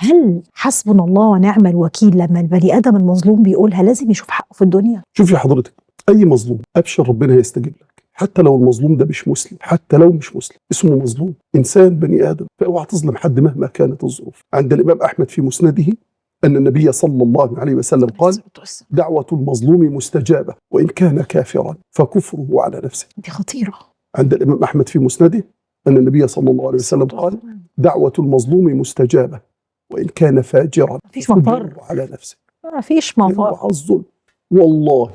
هل حسبنا الله ونعم الوكيل لما البني ادم المظلوم بيقولها لازم يشوف حقه في الدنيا؟ شوفي حضرتك، اي مظلوم ابشر ربنا هيستجيب لك، حتى لو المظلوم ده مش مسلم، حتى لو مش مسلم اسمه مظلوم، انسان بني ادم، فاوعى تظلم حد مهما كانت الظروف. عند الامام احمد في مسنده ان النبي صلى الله عليه وسلم قال: دعوة المظلوم مستجابة وان كان كافرا فكفره على نفسه. دي خطيره. عند الامام احمد في مسنده ان النبي صلى الله عليه وسلم قال: دعوة المظلوم مستجابة وان كان فاجرا مفيش مفر فكفره على نفسه. مفيش مفر. اوعى الظلم. والله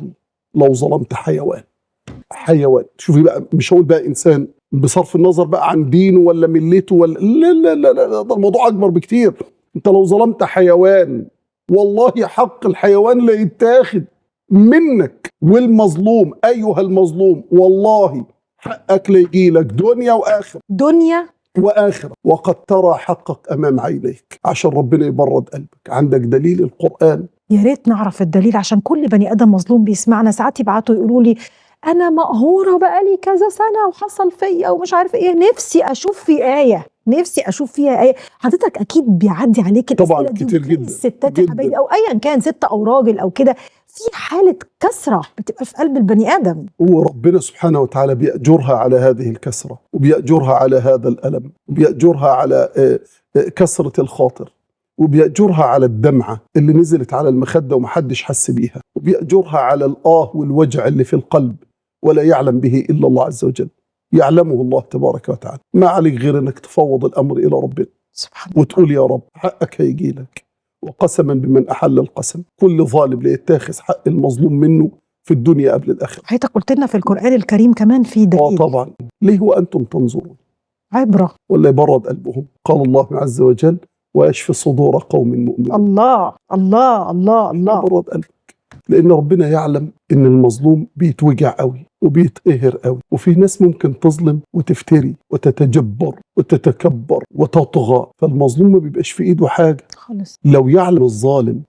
لو ظلمت حيوان، شوفي بقى، مش هقول بقى انسان بصرف النظر بقى عن دينه ولا ملته ولا لا لا لا لا، ده الموضوع اكبر بكتير. انت لو ظلمت حيوان والله حق الحيوان لا يتاخد منك، والمظلوم ايها المظلوم والله حقك لا يجيلك دنيا واخره، دنيا واخره، وقد ترى حقك امام عينيك عشان ربنا يبرد قلبك. عندك دليل القرآن؟ يا ريت نعرف الدليل عشان كل بني ادم مظلوم بيسمعنا ساعات يبعتوا يقولوا لي انا مقهوره بقالي كذا سنه وحصل فيا ومش عارف ايه، نفسي اشوف في ايه، نفسي اشوف فيها ايه. حضرتك اكيد بيعدي عليك طبعا الاسئله دي، كتير وكل جدا الستات يا حبايبي جدا. او ايا كان ست او راجل او كده، في حاله كسره بتبقى في قلب البني ادم. وربنا سبحانه وتعالى بيأجرها على هذه الكسرة، وبيأجرها على هذا الألم، وبيأجرها على كسرة الخاطر، وبيأجرها على الدمعة اللي نزلت على المخدة ومحدش حس بيها، وبيأجرها على الآه والوجع اللي في القلب ولا يعلم به إلا الله عز وجل، يعلمه الله تبارك وتعالى. ما عليك غير أنك تفوض الأمر إلى ربنا سبحان الله، وتقول يا رب حقك هيجي لك، وقسما بمن أحل القسم كل ظالم ليتاخذ حق المظلوم منه في الدنيا قبل الآخرة. حضرتك قلت لنا في القرآن الكريم كمان في دليل. طبعا، ليه وأنتم تنظرون؟ عبرة. ولا يبرد قلبهم. قال الله عز وجل: ويشفي صدور قوم مؤمنين. الله الله الله الله. يبرد قلبك، لأن ربنا يعلم إن المظلوم بيتوجع قوي وبيتقهر قوي، وفي ناس ممكن تظلم وتفتري وتتجبر وتتكبر وتطغى، فالمظلوم ما بيبقاش في إيده حاجة خالص. لو يعلم الظالم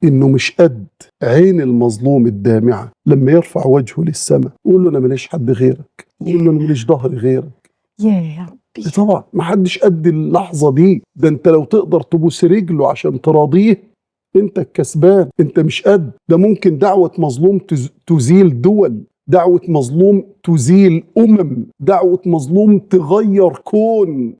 إنه مش قد عين المظلوم الدامعة لما يرفع وجهه للسماء يقول له أنا ماليش حد غيرك، يقول له أنا ماليش ظهر غيرك. يا ربي. طبعا ما حدش قد اللحظة دي. ده انت لو تقدر تبوس رجله عشان تراضيه انت الكسبان. انت مش قد ده. ممكن دعوة مظلوم تزيل دول، دعوة مظلوم تزيل دعوة مظلوم تغير كون.